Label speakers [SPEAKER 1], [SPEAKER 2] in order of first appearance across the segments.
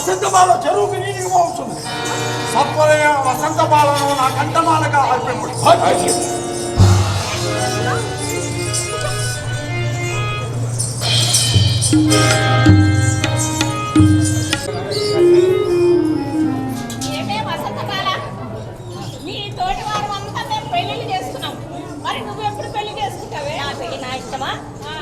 [SPEAKER 1] వసంతమాల చెరువుకి నీటికి పోతుంది. సత్వరమే వసంతమాలను నా కంఠమాలగా అర్పింపడు.
[SPEAKER 2] ఏమే వసంతమాల, నీ తోటి వారు అంతా మేము పెళ్లిళ్ళు చేస్తున్నాం. మరి నువ్వు ఎప్పుడు పెళ్లి చేసుకుంటావే? నా పెళ్లి నా ఇష్టమా?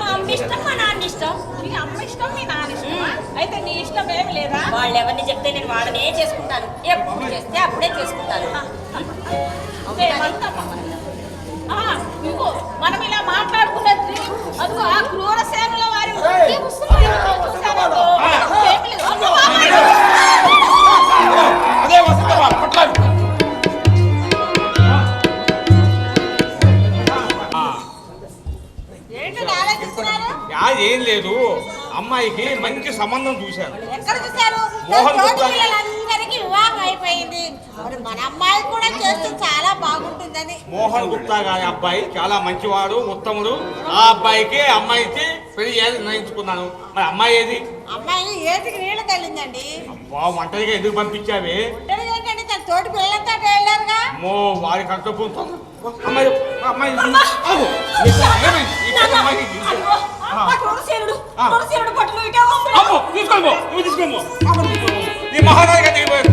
[SPEAKER 2] మా అమ్మ ఇష్టం, మా నాన్న ఇష్టం. నీ అమ్మ ఇష్టం, మీ నాన్న ఇష్టమా? అయితే నీ ఇష్టం ఏమి లేదా?
[SPEAKER 3] వాళ్ళు ఎవరిని చెప్తే నేను వాళ్ళనే చేసుకుంటాను. ఎప్పుడు చేస్తే అప్పుడే చేసుకుంటాను.
[SPEAKER 2] ఇదిగో మనం ఇలా మాట్లాడుకున్నది అదిగో ఆ క్రూర సేనల వారి
[SPEAKER 4] ఏం లేదు, అమ్మాయికి మంచి సంబంధం చూశారు.
[SPEAKER 2] ఎక్కడ చూశారు? అందరికి వివాహం అయిపోయింది. మన అమ్మాయి కూడా చేస్తే చాలా బాగుంటుందని.
[SPEAKER 4] మోహన్ గుప్తా గారి అబ్బాయి చాలా మంచివాడు, ఉత్తముడు. ఆ అబ్బాయికి అమ్మాయికి పెళ్లి చేయాలని నిర్ణయించుకున్నాను. మరి అమ్మాయి ఏది?
[SPEAKER 2] అమ్మాయి ఏటికి నీళ్ళు తల్లిందండి.
[SPEAKER 4] అబ్బా, ఒంటరిగా ఎందుకు పంపించావి?
[SPEAKER 2] ఏంటండి, తన తోటి పిల్లలతో వెళ్ళారుగా.
[SPEAKER 4] మో వారి కర్తవ్యం. ఈ మహారాజుగా దిగిపోతా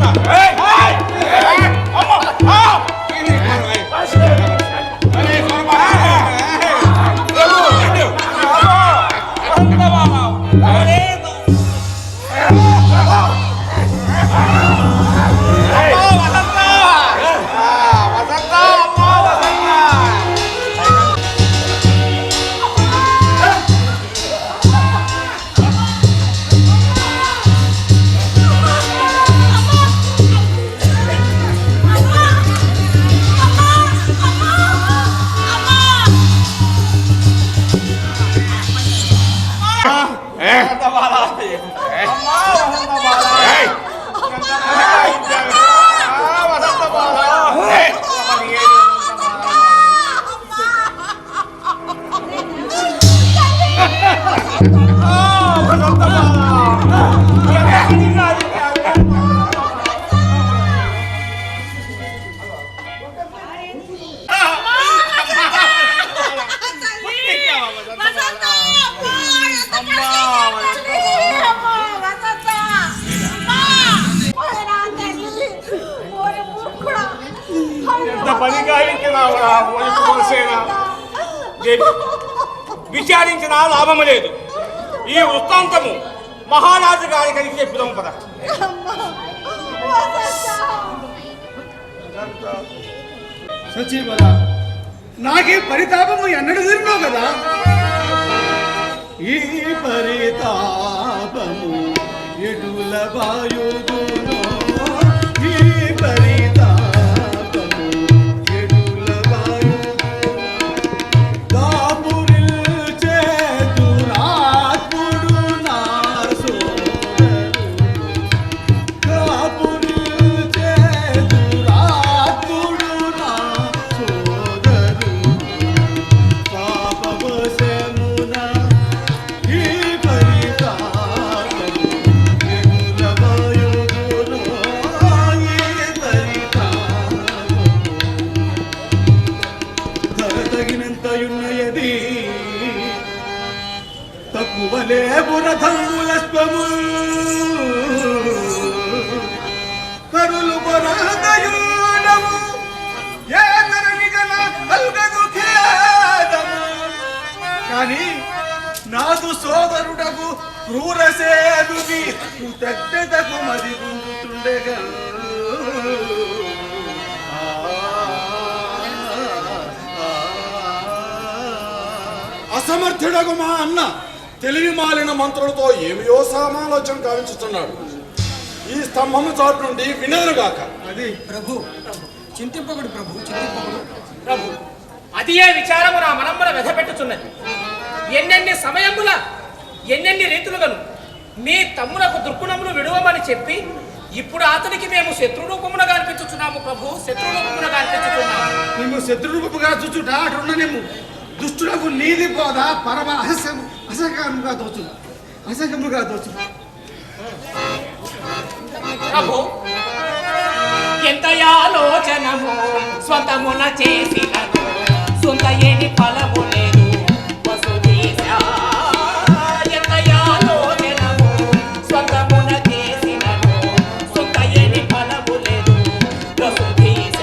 [SPEAKER 4] విచారించిన లాభము లేదు. ఈ వృత్తాంతము మహారాజు గారికి చెప్పుదాము పద.
[SPEAKER 1] సచివల నాకే పరితాపము ఎన్నడు తిరిగినావు కదా. ఈ పరితాపము ఎటుల వాయుదునో, ఈ పరితాపము ఎటుల వాయుదునో, దాపురిల్చే దురాత్ముడు నా సోదరుడు, దాపురిల్చే దురాత్ముడు నా సోదరుడు, పాపవశమున ఈ పరితాపము ఎటుల వాయుదునో, ఈ పరితాపము తగినంతయున్నయది తక్కువలే బురథములస్వము, కరులు బొరదయుడము ఏ నరనిగల కల్గదు ఖేదము. కానీ నాదు సోదరుడకు క్రూరసేనుని కృతజ్ఞతకు మది గుండుతుండెగా. అసమర్థుడగు మా అన్న తెలివి మాలిన మంత్రులతో ఏమియో సమాలోచన కావించుతున్నాడు. ఈ స్తంభము చాటు నుండి వినరుగాక. అది
[SPEAKER 5] ప్రభు చింతింపకుడు ప్రభు, చింతింపకుడు
[SPEAKER 6] ప్రభు. అది ఏ విచారము నా మనమ్మల వెధపెట్టుచున్నది. ఎన్నెన్ని సమయముల ఎన్నెన్ని రీతులుగను మీ తమ్ములకు దుర్గుణములు విడువమని చెప్పి ఇప్పుడు అతనికి మేము శత్రురూపమునగా అనిపించుచున్నాము ప్రభు, శత్రురూపమునగా అనిపించుచున్నాము.
[SPEAKER 1] మేము శత్రురూపముగా చూచుట అటున్ననేము. దుష్టులకు నీది పోదా పరమ అసహ్యముగా దోచు.
[SPEAKER 6] ప్రభు ఎంత ఆలోచనము స్వంతమున చేసినను సొంత ఏని ఫలము లేదు వసుదేశ ఎంత ఆలోచనము స్వంతమున చేసినను సొంత ఏని ఫలము లేదు వసుదేశ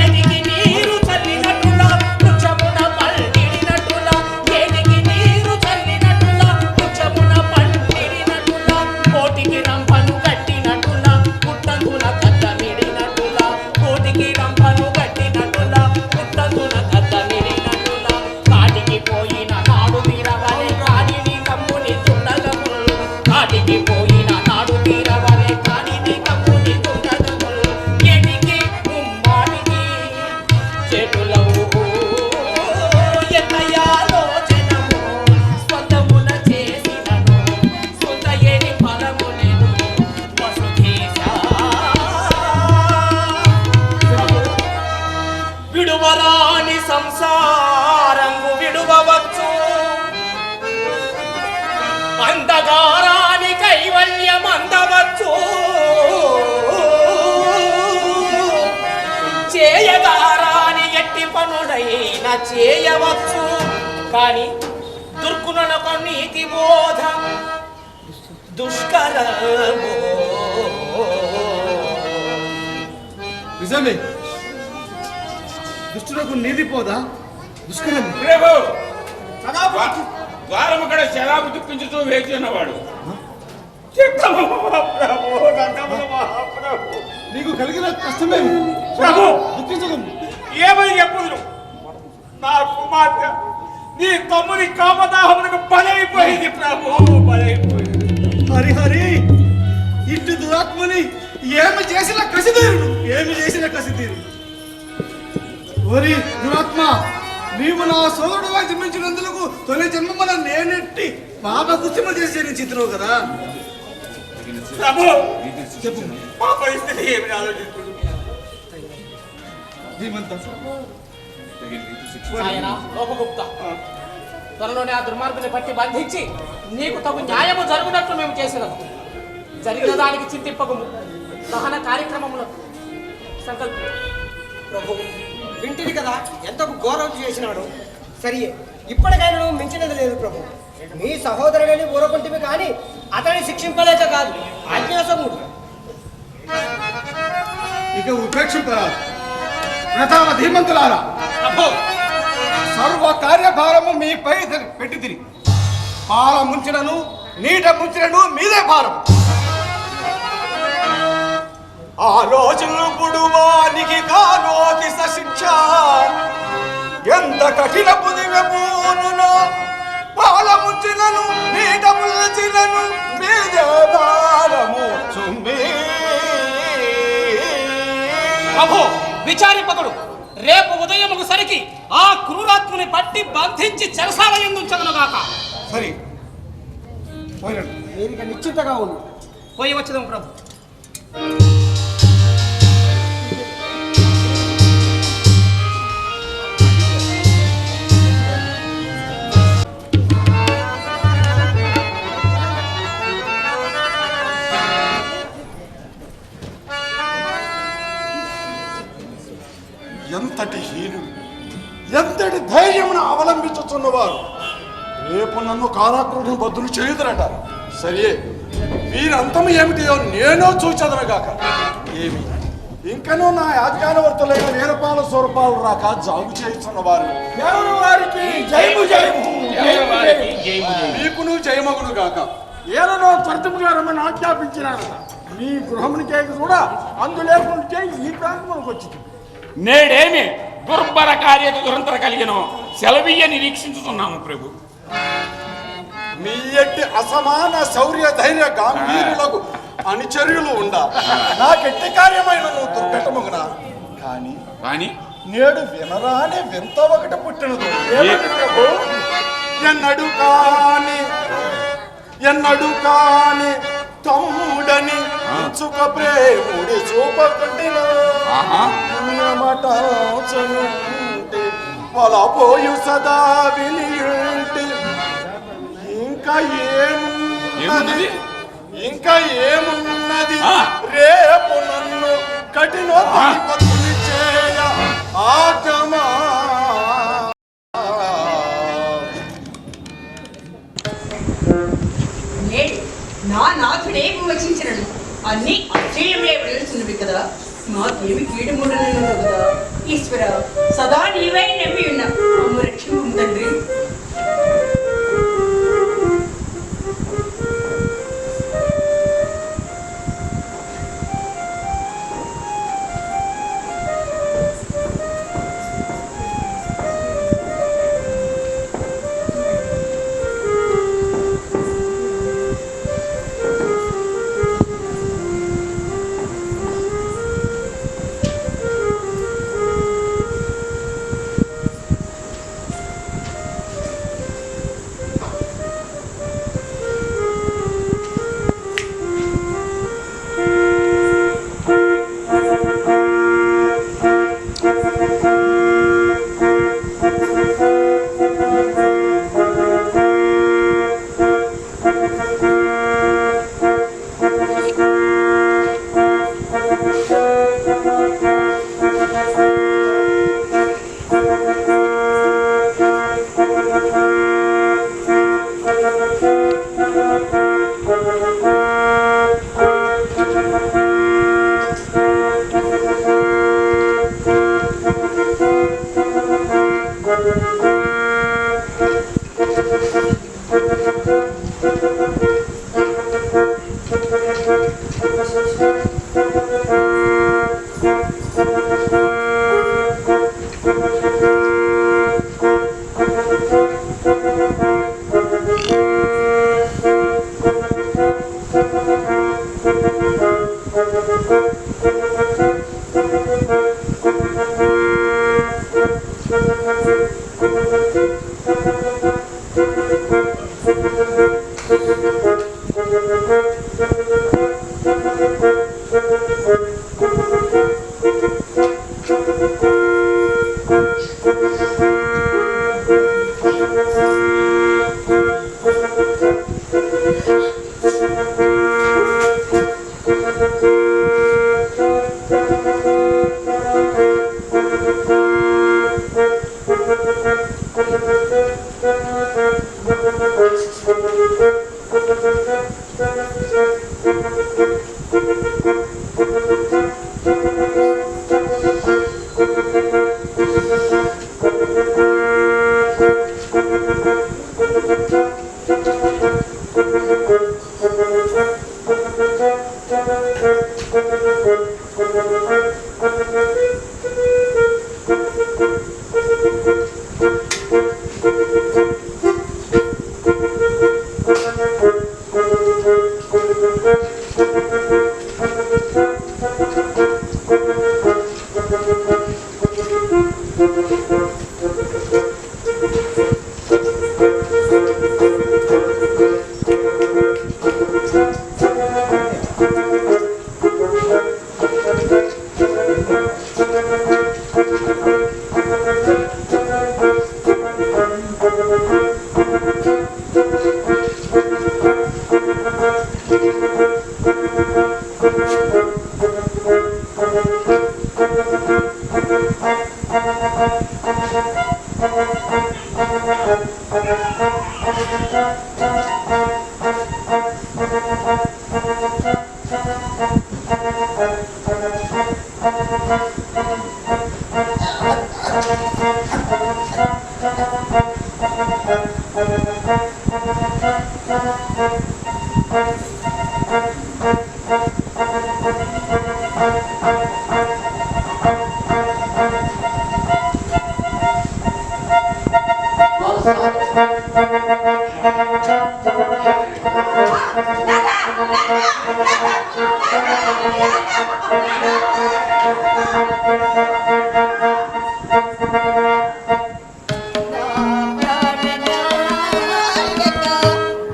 [SPEAKER 6] ఏదికి నీరు చల్లినట్టులా వృక్షమున పల్లిడినట్టులా ఏదికి నీరు చల్లినట్టులా వృక్షమున పల్లిడినట్టులా కోటికి రంపను కట్టినట్టులా పుట్టందున కద్దమిడినట్టులా కోటికి రంపను కట్టినట్టులా పుట్టందున కద్దమిడినట్టులా కాటికి పోయిన నాడు తీరవలే కాడిని కమ్ముని తుండగము కాటికి పోయిన నాడు తీరవలే కాడిని కమ్ముని తుండగము ఎడికి ముమ్మాడికి చెటులవు ఎన్నయాలోచనము స్వంతమున చేసినను సొంత ఏని ఫలము లేదు వసుదేశ విడువరాని సంసారంగు విడువవచ్చు అందగారాని కైవల్యం అందవచ్చు చేయగారాని ఎట్టి పనులైన చేయవచ్చు కానీ దుర్గుణులకు నీతి బోధ దుష్కరము
[SPEAKER 5] నిజమే, దుష్టులకు నీతి పోదా దుష్కరం.
[SPEAKER 4] ప్రభు ద్వారము కూడా శరాబు దుఃఖించుతూ వేచి ఉన్నవాడు చిత్తము మహాప్రభు, దండములు మహాప్రభు.
[SPEAKER 5] నీకు కలిగిన కష్టమేమి
[SPEAKER 4] ప్రభు
[SPEAKER 5] దుఃఖించకు.
[SPEAKER 4] ఏమని చెప్పుదును? నా కుమార్తె నీ తమ్ముని కామదాహమునకు బలైపోయింది ప్రభు, బలైపోయింది.
[SPEAKER 5] హరిహరి, ఇటు దురాత్మని ఏమి చేసిన కసితీరుడు, ఏమి చేసిన కసితీరుడు. ఓరి దురాత్మ, నీవు నా సోదరుడు జన్మించినందుకు తొలి జన్మమున నేనెట్టి పాప కృత్యము చేసే నీ చిత్రవు కదా.
[SPEAKER 4] ప్రభు
[SPEAKER 5] చెప్పు
[SPEAKER 4] మా పరిస్థితి ఏమి ఆలోచిస్తుంది?
[SPEAKER 5] ధీమంత
[SPEAKER 6] ఆయన లోపగుప్త త్వరలోనే ఆ దుర్మార్గుని పట్టి బంధించి నీకు తగు న్యాయము జరుగునట్లు మేము చేసినాము. జరిగిన దానికి చింతింపకము. దహన కార్యక్రమములు సంకల్పం.
[SPEAKER 5] ప్రభు వింటిది కదా ఎంత గౌరవం చేసినాడు. సరియే, ఇప్పటికైనా నువ్వు మించినది లేదు ప్రభు. మీ సహోదరుడిని ఊరకుంటివి కానీ అతన్ని శిక్షింపలేక కాదు, ఆజ్ఞాసముడు. ఇక ఉపేక్షింపరాదు. ప్రథమ ధీమంతులారా,
[SPEAKER 6] ప్రభు
[SPEAKER 5] సర్వ కార్యభారము మీపై పెట్టి తిరిగి పాల ముంచినను నీట ముంచినను మీదే భారం. ఆలోచనలు వానికి కాలోకి శిక్ష ఎంత కఠిన పుదివెపూనున పాల ముంచినను నీట ముంచినను మీదే భారము చుమ్మి.
[SPEAKER 6] ప్రభు విచారింపకుడు. రేపు ఉదయముకు సరికి ఆ క్రూరాత్ముని పట్టి బంధించి చెరసాల ఎందుంచదనుగాక.
[SPEAKER 5] సరే పోయినట్టు మీరు నిశ్చింతగా ఉండు.
[SPEAKER 6] పోయి వచ్చదాం ప్రభు.
[SPEAKER 1] ఎంతటి హీనుడు, ఎంతటి ధైర్యమును అవలంబించుతున్నవారు రేపు నన్ను కారాగృహం బద్దులు చేయుదురట. సరే, వీరంతము ఏమిటియో నేనో చూచదనగాక. ఏమి ఇంకనూ నా ఆజ్ఞానవర్తులైన వీరపాల స్వరూపాలు రాక జాగు చేస్తున్నవారు వారికి జయము జయము, నీకును జయమగును గాక.
[SPEAKER 7] ఏలనో త్వరితముగా రమ్మని ఆజ్ఞాపించినారట. నీ గృహమునికే కూడా అందులేకుంటే ఈ ప్రాంతంలోకి వచ్చింది.
[SPEAKER 8] నేడేమి దుర్భర కార్య దురంతర కలిగిన సెలవీయ నిరీక్షించుతున్నాము ప్రభు.
[SPEAKER 1] మీ ఎట్టి అసమాన శౌర్య ధైర్య గాంభీర్యులకు అనుచర్యులు ఉండా నాకెట్టి కార్యమైన నువ్వు దుర్ఘటముగున కానీ నేడు వినరాని వింత ఒకటి పుట్టినదు. ఎన్నడు కాని తమ్ముడని చుక ప్రేముడి చూపకుండిన అలా పోయు సదా వినియుంటి ఇంకా ఇంకా ఏమున్నది
[SPEAKER 8] ఆ.
[SPEAKER 1] రేపు నన్ను కఠినోపని చేయ ఆగమా.
[SPEAKER 9] నేడు నా నాథుడే విమర్శించినడు అన్ని అశ్చర్యములే విడుస్తున్నవి కదా, నాకేమి కీడుముడనను కదా. ఈశ్వర సదా నీవై నమ్మి ఉన్నా అమ్మ రక్షణ తండ్రి.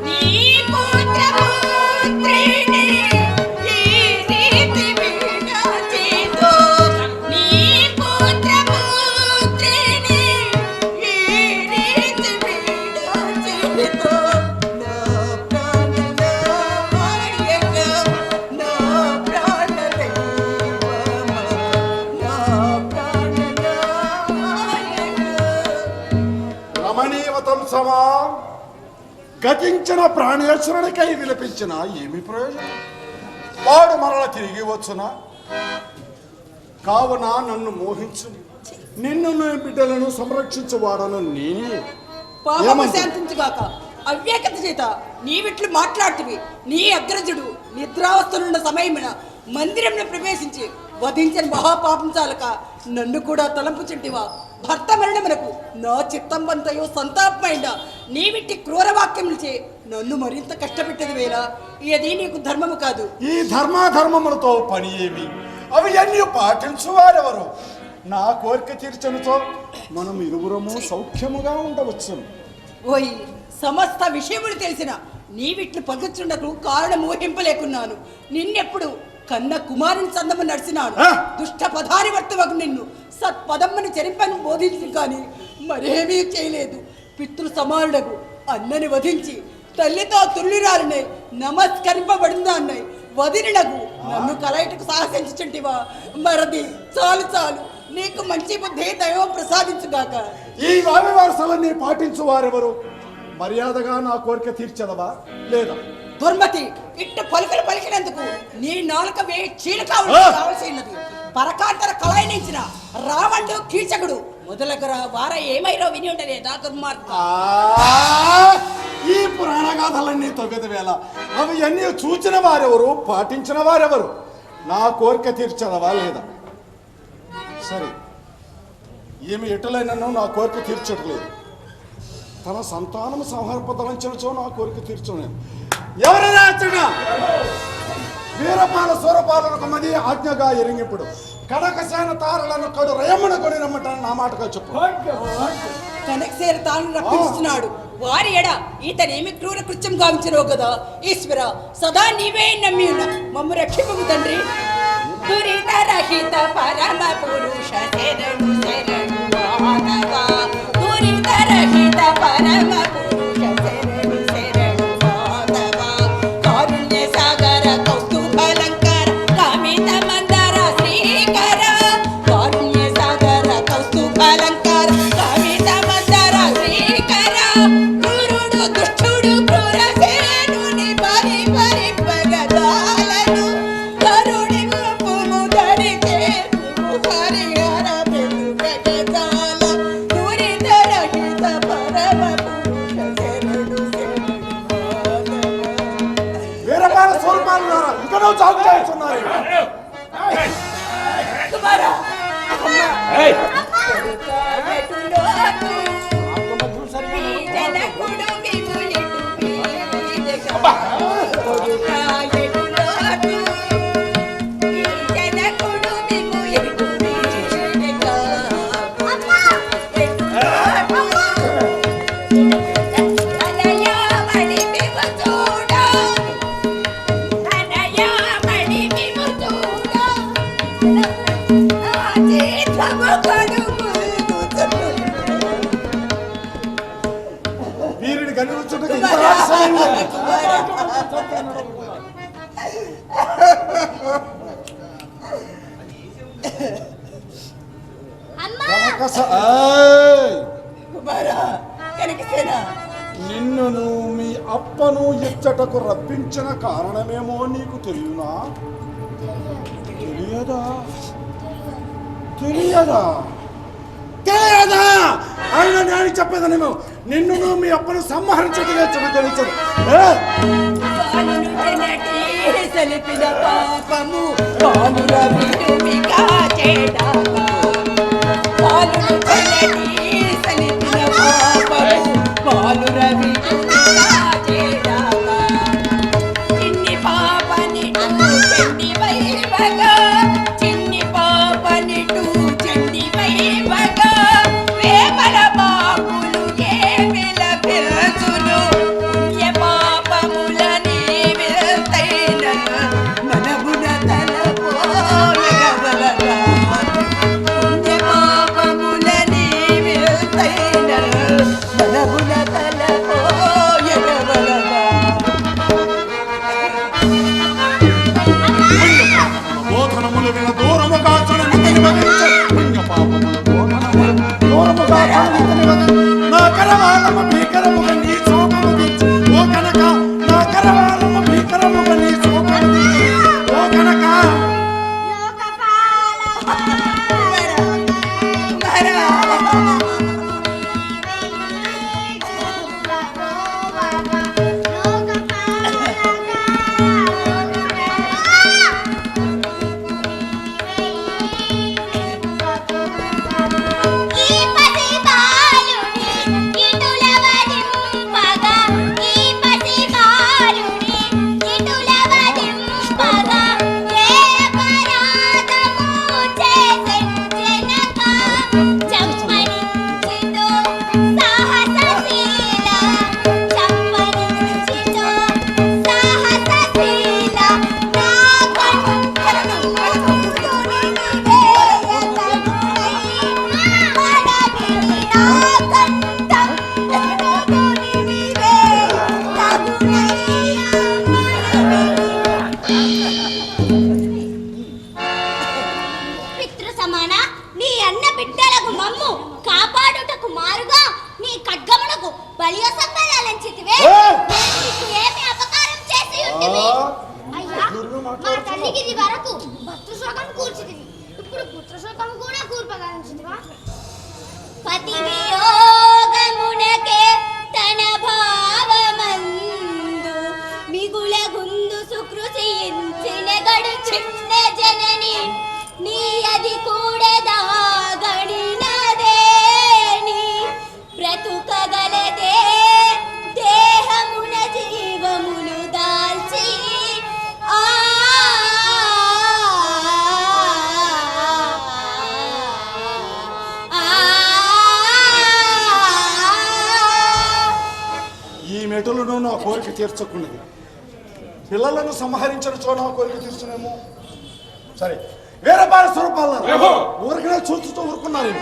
[SPEAKER 2] నీకు
[SPEAKER 1] గతించిన ప్రాణేశ్వరునికై విలపించిన ఏమి ప్రయోజనం? వాడు మరల తిరిగి వచ్చునా? కావున నన్ను మోహించు, నిన్ను బిడ్డలను సంరక్షించువాడను నేనే.
[SPEAKER 9] పాపము శాంతించుగాక. అవ్యాకత చేత నీవిట్లు మాట్లాడుతువి. నీ అగ్రజుడు నిద్రావస్థలున్న సమయమున మందిరంలో ప్రవేశించి వధించిన మహాపాపం చాలక నన్ను కూడా తలంపుచుంటివా? భర్త మరణమునకు నా చిత్తంబంతయో సంతాపమైందా? నీవిట్టి క్రూరవాక్యములచే నన్ను మరింత కష్టపెట్టేది వేళ ఇది నీకు ధర్మము కాదు.
[SPEAKER 1] ఈ ధర్మాధర్మములతో పని ఏమి? అవి అన్ని పాటించువారెవరు? నా కోరిక తీర్చనుతో మనం ఇరువురము సౌఖ్యముగా ఉండవచ్చు.
[SPEAKER 9] ఓయ్, సమస్త విషయములు తెలిసిన నీవిట్లు పలుకుచుండకు కారణం ఊహింపలేకున్నాను. నిన్నెప్పుడు కన్న కుమారుని సందము నడిచినాను. దుష్ట పదారి వర్తవకు నిన్ను సత్పదమ్మని చెరింపని బోధించి కానీ మరేమీ చేయలేదు. పితృ సమానుడకు అన్నని వధించి తల్లితో తుల్లిరాలనే నమస్కరింపబడిందా అన్నయ్య వదిలినకు నన్ను కలయటకు సాహసించుంటివా? మరది చాలు చాలు, నీకు మంచి బుద్ధి దైవం ప్రసాదించుగాక.
[SPEAKER 1] ఈ వారసలన్నీ పాటించు వారెవరు? మర్యాదగా నా కోరిక తీర్చదవా లేదా?
[SPEAKER 9] దుర్మతి, ఇట్టు పలుకులు పలికినందుకు నీ నాలుక చీలక కావలసినది. పరకాంతర కళాయించిన రావణుడు కీచకుడు మొదలగర వార ఏమైరో విని ఉండలేదా దుర్మార్గ?
[SPEAKER 1] ఈ పురాణ గాథలన్నీ తొగద వేళ అవి అన్నీ చూచిన వారెవరు, పాటించిన వారెవరు? నా కోరిక తీర్చదవా లేదా? సరే, ఏమి ఎటులైనను నా కోరిక తీర్చట్లేదు. తన సంతానము సంహర్పదలంచనచో నా కోరిక తీర్చలేదు. ఎవరైనా వీరపాల సూరపాలకు మది ఆజ్ఞగా ఎరింగిప్పుడు కనకసేన తారలను కడు రయమున కొని రమ్మంటాను. నా మాటగా చెప్పు.
[SPEAKER 9] కనకసేన తాను రప్పిస్తున్నాడు. వారి ఎడ ఇతనేమి క్రూర కృత్యం గావించరో కదా. ఈశ్వర, సదా నీవే నమ్మి ఉన్న మమ్మ రక్షింపు తండ్రి. దురిత రహిత పరమ పురుష శరణు శరణు మానవ. దురిత రహిత పరమ పురుష శరణు శరణు మానవ. కారుణ్య సాగర కౌస్తుభలంకర కామిత మందర శ్రీకర. కారుణ్య సాగర కౌస్తుభలంకర కామిత మందర శ్రీకర. క్రూరుడు దుష్టుడు క్రూర సేనుని పరి పరి పగదాలను కరుణి ముప్పుము ధరి చేర్పు హరిహర వెనుకగదాల. దురిత రహిత పరమ పురుష శరణు శరణు మాధవ.
[SPEAKER 1] వీరపాల సూరపాలు ఇంకా నువ్వు చాకు చేస్తున్నారు.
[SPEAKER 9] కుమారా,
[SPEAKER 8] ఏయ్,
[SPEAKER 1] వీరిని కనిపించుటకు ఇంత రహస్యం ఉంది. నిన్నును మీ అప్పను ఇచ్చటకు రప్పించిన కారణమేమో నీకు తెలియనా? తెలియదా? తెలియదా? తెలియదా? ఆయన నేను చెప్పేదనేమో నిన్ను మీ అప్పను సంహరించటగా చెడుకొనిచ్చాడు.
[SPEAKER 9] సలిపిన పాపము పాలుర విడుమిగా చేడాగా. పాలును చెల్లటి సలిపిన పాపము పాలుర విడుమిగా చేడాగా. చిన్ని పాపనిటు చెండి వైవగా. చిన్ని పాపనిటు చెండి వైవగా. వేమల బాపులు ఏమిల పిలుచును. పుణ్య పాపములని మనమున తల పోలగవలరా.
[SPEAKER 1] కోరిక తీర్చకున్నది. పిల్లలను సంహరించడంతో నా కోరిక తీర్చునేమో. సరే, వీరపాల స్వరూపాలను ఊరికనే చూస్తూ ఊరుకున్నారు.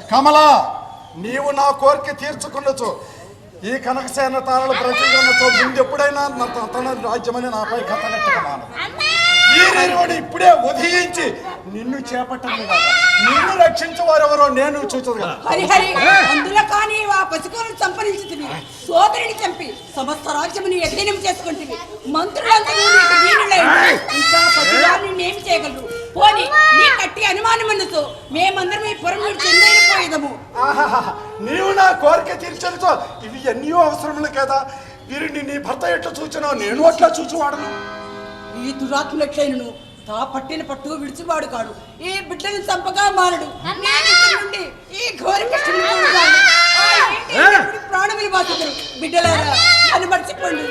[SPEAKER 1] కమలా, నీవు నా కోరిక తీర్చుకున్నచో ఈ కనకసేన తారలు ప్రతిగొన్నచో ముందు ఎప్పుడైనా తన రాజ్యమని నాపై కథగట్టకమాను. ఇప్పుడే ఉదయించి నిన్ను చేపట్టను కదా, నిన్ను రక్షించే వారెవరో నేను చూచదు కదా.
[SPEAKER 9] హరిహరి, అందులో కానీ ఆ పసికోలను సంపరించుతుంది, సోదరిని చంపి సమస్త రాజ్యముని అధీనం చేసుకుంటుంది. మంత్రులందరూ నీకు వీరులైన ఇంకా పసివారిని నేమి చేయగలరు? పోని నీ కట్టి అనుమానమన్నతో మేమందరం ఈ పురం నుండి చెందైపోయేదము.
[SPEAKER 1] నీవు నా కోరిక తీర్చనుతో ఇవి ఎన్నో అవసరములు కదా. వీరిని నీ భర్త ఎట్లా చూచినా నేను అట్లా చూచువాడను.
[SPEAKER 9] ఈ దురాత్ములెట్లైనను తా పట్టిన పట్టు విడిచివాడు కాడు. ఈ బిడ్డను చంపగా మారడు. నుండి ఈ ఘోర ప్రాణములు బాధితులు. బిడ్డలారా, నన్ను మర్చిపోండి.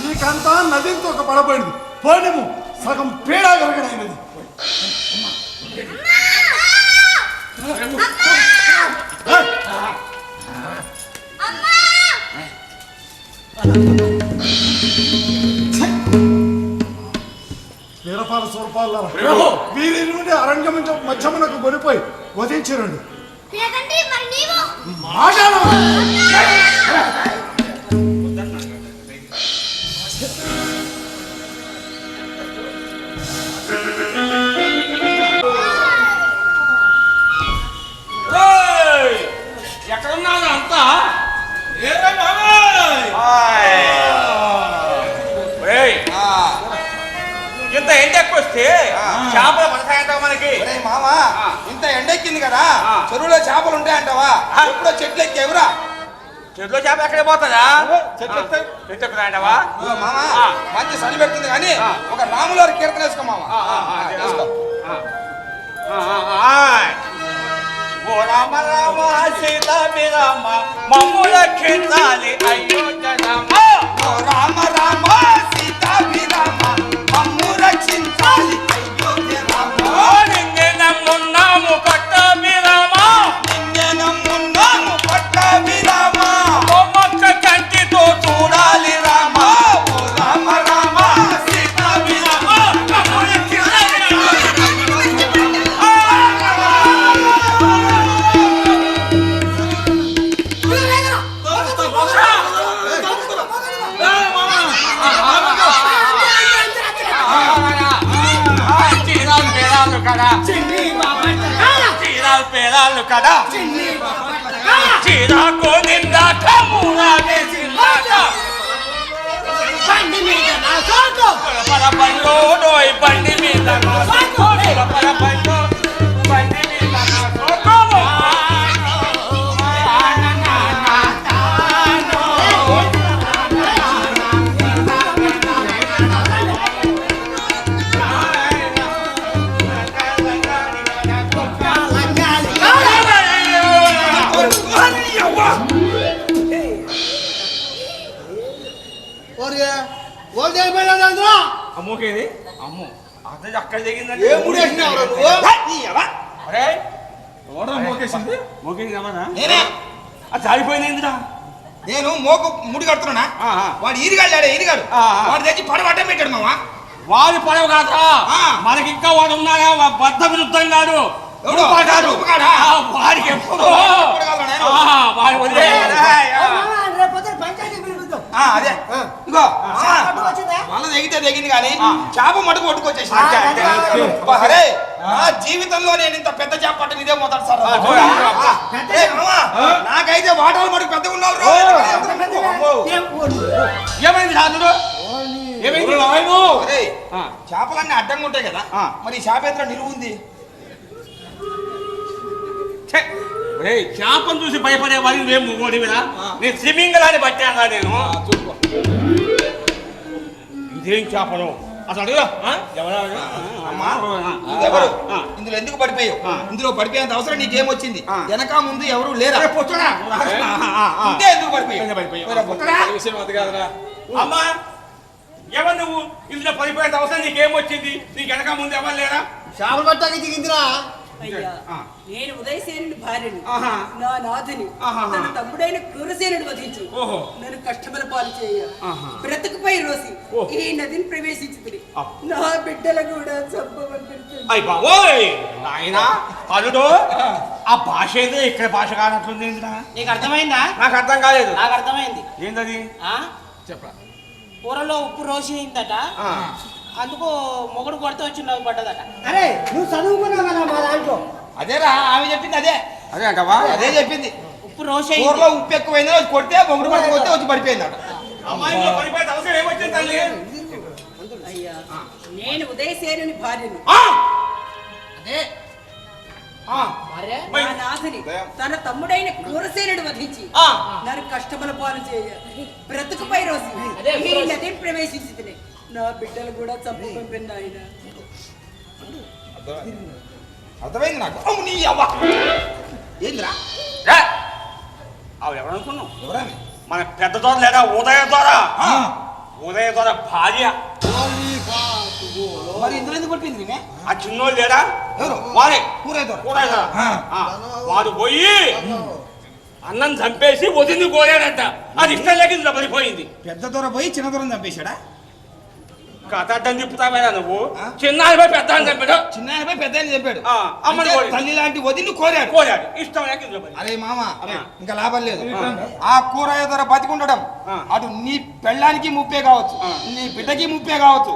[SPEAKER 1] నీకంతా నదితో ఒక పడబడింది. పోనిము, సగం పేడా గరగడైనది. వీరపాల స్వరూపాల వీరి నుండి అరణ్యం మధ్యమునకు కొనిపోయి వధించిరండి.
[SPEAKER 4] ఎక్కడున్నాను అంతా? ఇంత ఎండ ఎక్కువ వస్తే చేపలు పడతాయంటావా మనకి?
[SPEAKER 5] మామా, ఇంత ఎండెక్కింది కదా, చెరువులో చేపలు ఉంటాయంటావా? ఎప్పుడో చెట్లు ఎక్కేవురా?
[SPEAKER 4] చెట్లో చేప ఎక్కడ పోతుందా
[SPEAKER 1] చెట్లు ఎక్కుతాయి.
[SPEAKER 4] చెట్టు ఎక్కుతాయంటవా
[SPEAKER 5] ఇదిగో మామ మంచి చలి పెడుతుంది కానీ ఒక రాములారి కీర్తన వేసుకో మామ వేసుకో.
[SPEAKER 4] ఓ రామ రామ సీతాభిరామ మమ్ము రక్షించాలి అయోధ్య రామ
[SPEAKER 5] ఓ రామ రామ సీతాభిరామ మమ్ము రక్షించాలి అయోధ్య రామ.
[SPEAKER 4] నిన్నే నమ్మున్నాము పట్టాభిరామ
[SPEAKER 5] నిన్నే నమ్మున్నాము పట్టాభిరామ.
[SPEAKER 4] ఓ మొక్క కంటితో చూడాలి రామ
[SPEAKER 5] ఓ రామ రామ సీతాభిరామ మమ్ము రక్షించాలి
[SPEAKER 4] చీరాలు పేరాలు కదా చీరాలు పేరాలు కదా చీరాకు నిండా కమ్మురా వేసిందాక పల బండు డోయ్ బండి మీద నా సోకోడు పల బండు బండి మీద నా సోకోడు అమ్మోకేది అమ్మో అదే అక్కడ దిగిందంటే
[SPEAKER 5] ఏ ముడి వేసినావురా నువ్వు?
[SPEAKER 4] అరే
[SPEAKER 1] ఎవరా మోకేసింది?
[SPEAKER 4] మోకేది ఏమన్నా
[SPEAKER 5] నేనే
[SPEAKER 4] అది జారిపోయింది ఏందిరా
[SPEAKER 5] నేను మోకు ముడి కడుతున్నా వాడు ఈరిగాడు లేడే ఈరిగాడు వాడు తెచ్చి పడబట్ట పెట్టాడు మామ.
[SPEAKER 4] వాడి పడవ కాదా
[SPEAKER 5] ఆ.
[SPEAKER 4] మనకి ఇంకా వాడు ఉన్నాడా బద్ద విరుద్ధం కాడు
[SPEAKER 5] ఎవడు? రూపకాడా?
[SPEAKER 4] వాడికి ఎప్పుడు
[SPEAKER 5] ఎప్పుడు కావాలా నేను?
[SPEAKER 4] వాడి వదిలే
[SPEAKER 5] అదే ఇగో వాళ్ళ తెగితే తెగింది కానీ చేప మటుకు కొట్టుకొచ్చేసి అరే నా జీవితంలో నేను ఇంత పెద్ద చేప పట్టం ఇదే మొదటి సార్. నాకైతే వాటాలు మటుకు పెద్దగా ఉన్నావు
[SPEAKER 4] ఏమైంది రాజుడు ఏమైంది
[SPEAKER 5] అరే చేపలన్నీ అడ్డంగా ఉంటాయి కదా మరి ఈ చేప ఎత్తున నిలువు ఉంది.
[SPEAKER 4] చేపను చూసి భయపడే వాడిని మేము మూడి మీద నేను స్విమ్మింగ్లాని పట్టాను నేను ఇదేం చేపను అసలు అడుగు
[SPEAKER 5] అమ్మా ఎవరు ఇందులో ఎందుకు పడిపోయావు? ఇందులో పడిపోయేంత అవసరం నీకేమొచ్చింది? వెనక ముందు ఎవరు లేరా? ఇంతే ఎందుకు పడిపోయావు?
[SPEAKER 4] అమ్మా ఎవరు నువ్వు ఇందులో పడిపోయేంత అవసరం నీకేమొచ్చింది? నీకు వెనక ముందు ఎవరు లేరా?
[SPEAKER 7] చేపలు పట్టానికి దిగిందిరా.
[SPEAKER 9] అయ్యా నేను ఉదయసేనుని భార్యని
[SPEAKER 4] ఆహా.
[SPEAKER 9] నా నాథుని
[SPEAKER 4] ఆహాహా.
[SPEAKER 9] తన తమ్ముడైన క్రూరసేనుని వధించి
[SPEAKER 4] ఓహో.
[SPEAKER 9] నన్ను కష్టముల పాలు చేయ
[SPEAKER 4] ఆహా.
[SPEAKER 9] బ్రతుకుపై రోసి
[SPEAKER 4] ఓ.
[SPEAKER 9] ఈ నదిని ప్రవేశించుతుంది
[SPEAKER 4] ఆ.
[SPEAKER 9] నా బిడ్డలు కూడా చంపబడుతుంది.
[SPEAKER 4] అయ్య బాబోయ్ నాయనా అల్లుడు ఆ భాష ఏదో ఇక్కడ భాష కానట్లుంది ఏందిరా?
[SPEAKER 6] నీకు అర్థమైందా?
[SPEAKER 4] నాకు అర్థం కాలేదు
[SPEAKER 6] నాకు అర్థమైంది.
[SPEAKER 4] ఏంటది
[SPEAKER 1] చెప్పరా
[SPEAKER 6] కూరలో ఉప్పు రోసిందట, అందుకు మొగుడు కొడితే వచ్చి నవ్వు పడ్డదట.
[SPEAKER 7] అరే నువ్వు చదువుకున్నావు కదా మా దాంట్లో.
[SPEAKER 5] అదేరా ఆమె చెప్పింది అదే
[SPEAKER 4] అదే అంటవా
[SPEAKER 5] అదే చెప్పింది.
[SPEAKER 6] ఉప్పు రోసి
[SPEAKER 5] కూరలో ఉప్పు ఎక్కువైంది కొడితే మొగుడు పడి కొడితే వచ్చి పడిపోయింది అట.
[SPEAKER 4] అమ్మాయిలో పడిపోయేంత అవసరం ఏమొచ్చింది తల్లి?
[SPEAKER 9] అయ్యా నేను ఉదయసేనుని భార్యని
[SPEAKER 6] అదే
[SPEAKER 9] నా నాథుని తన తమ్ముడైన క్రూరసేనుడు వధించి నన్ను కష్టముల పాలు చేయ బ్రతుకుపై రోసి ఈ నదిని ప్రవేశించింది. నా బిడ్డలు కూడా చంపి పంపిన ఆయన.
[SPEAKER 5] అర్థమైంది నాకు. అమ్ము నీ అవ్వ ఏందిరా?
[SPEAKER 4] అవి ఎవరనుకున్నావు?
[SPEAKER 5] ఎవరామె?
[SPEAKER 4] మన పెద్ద దొర లేదా ఉదయ దొర ఉదయ దొర భార్య.
[SPEAKER 5] మరి ఇందులో ఎందుకు పడిపోయింది నేనే?
[SPEAKER 4] ఆ చిన్నోళ్ళు లేడా
[SPEAKER 5] ఎవరు?
[SPEAKER 4] వారే
[SPEAKER 5] కూరైతారు.
[SPEAKER 4] ఉదయ దొర. వాడు పోయి అన్నం చంపేసి వదిలి కోరాడంట. అది ఇష్టం లేక ఇందులో పడిపోయింది.
[SPEAKER 5] పెద్ద దొర పోయి చిన్న దొరని చంపేశాడా?
[SPEAKER 4] కథ అడ్డం తిప్పుతావేరా నువ్వు? చిన్నారిపై పెద్ద అని చంపాడు.
[SPEAKER 5] చిన్న ఆయనపై పెద్ద ఆయన చెప్పాడు.
[SPEAKER 4] అమ్మని
[SPEAKER 5] అంటే
[SPEAKER 4] కోరాడు.
[SPEAKER 5] తల్లి లాంటి వదిలి కోరాడు.
[SPEAKER 4] కోరాడు ఇష్టం లేక ఇందులో పడి.
[SPEAKER 5] అరే మామ ఇంకా లాభం లేదు. ఆ కూరయ్య ధర బతికుండడం అటు నీ పెళ్ళానికి ముప్పే కావచ్చు, నీ బిడ్డకి ముప్పే కావచ్చు,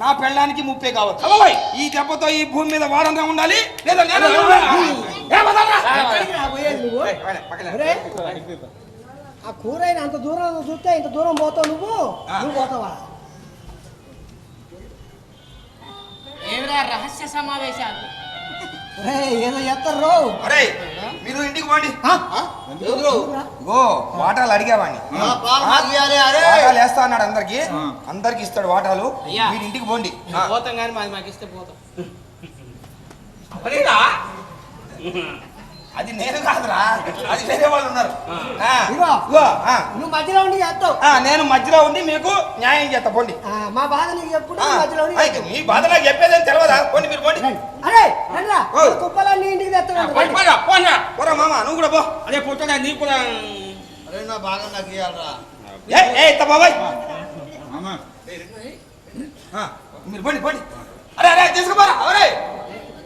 [SPEAKER 5] నా పెళ్ళానికి ముప్పే కావచ్చు. ఈ దెబ్బతో ఈ భూమి మీద వాడంగా ఉండాలి లేదా నేను
[SPEAKER 7] ఆ కూరైన అంత దూరం చూస్తే ఇంత దూరం పోతావు నువ్వు పోతావా?
[SPEAKER 6] ఏమిరా రహస్య సమావేశాలు?
[SPEAKER 7] ఏదో ఎత్తరు.
[SPEAKER 5] అరే మీరు ఇంటికి పోండి.
[SPEAKER 10] ఇగో వాటాలు అడిగావాడిని వాటాలు వేస్తా అన్నాడు అందరికి ఇస్తాడు వాటాలు. మీరు ఇంటికి పోండి.
[SPEAKER 6] పోతాం కానీ మాది మాకు ఇస్తే పోతాం.
[SPEAKER 10] అది నేను కాదురా, అది వేరే వాళ్ళు ఉన్నారు.
[SPEAKER 5] నువ్వు మధ్యలో ఉండి చేస్తావు.
[SPEAKER 10] నేను మధ్యలో ఉండి మీకు న్యాయం చేస్తా. పోండి.
[SPEAKER 5] మా బాధ నీకు చెప్పుడు మధ్యలో
[SPEAKER 10] మీ బాధ నాకు చెప్పేదని తెలియదా? పోండి మీరు పోండి.
[SPEAKER 5] అరే కుప్పలన్నీ ఇంటికి తెస్తాడు.
[SPEAKER 10] పోరా మామ, నువ్వు కూడా పో.
[SPEAKER 4] అదే పుట్టడా నీకు కూడా
[SPEAKER 1] బాగా నాకు ఇవ్వాలరా.
[SPEAKER 10] బాబాయ్ మీరు పోండి పోండి. అరే అరే తీసుకుపోరా, అరే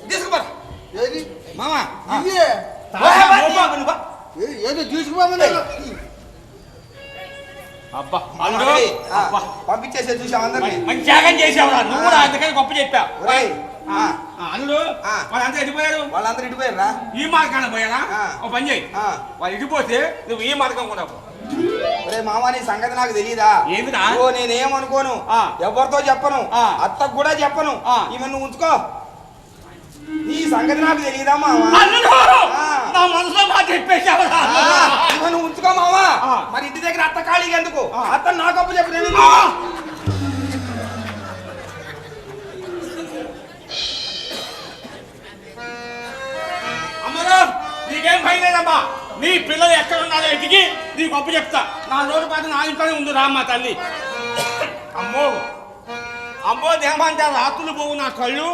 [SPEAKER 10] తీసుకుపోరా మామ.
[SPEAKER 1] ఏదో చూసుకోమని
[SPEAKER 4] అబ్బా
[SPEAKER 10] పంపించేసే చూసాం అందరినీ.
[SPEAKER 4] మంచి త్యాగం చేసావురా నువ్వు కూడా, అందుకని గొప్ప చెప్పావు. అల్లుడు వాళ్ళంతా ఎడిపోయారు.
[SPEAKER 10] వాళ్ళందరూ ఇటుపోయారా?
[SPEAKER 4] ఈ మార్గాన పోయారా? ఓ పని చేయి, వాళ్ళు ఇటుపోతే నువ్వు ఈ మార్గం కూడా పో.
[SPEAKER 10] ఒరే మామ, నీ సంగతి నాకు తెలియదా?
[SPEAKER 4] ఏందిరా?
[SPEAKER 10] నేనేమనుకోను, ఎవరితో చెప్పను, అత్తకు కూడా చెప్పను. ఈమె నువ్వు ఉంచుకో. నీ సంగతి నాకు తెలియదా మామ?
[SPEAKER 4] నా మనసులో మాట చెప్పేసావురా.
[SPEAKER 10] ఈమె నువ్వు ఉంచుకో మామ. మరి ఇంటి దగ్గర అత్త ఖాళీగా ఎందుకు? అత్త నా కప్పు చెప్పు.
[SPEAKER 4] అమ్మలో నీకేం భయం లేదమ్మా. నీ పిల్లలు ఎక్కడ ఉన్నారో ఎదిగి నీ గొప్ప చెప్తా. నా నోటి పాటు నా ఇంట్లోనే ఉంది రామ్మ తల్లి. అమ్మో అమ్మో దేమంటే రాత్రులు పోవు నా కళ్ళు.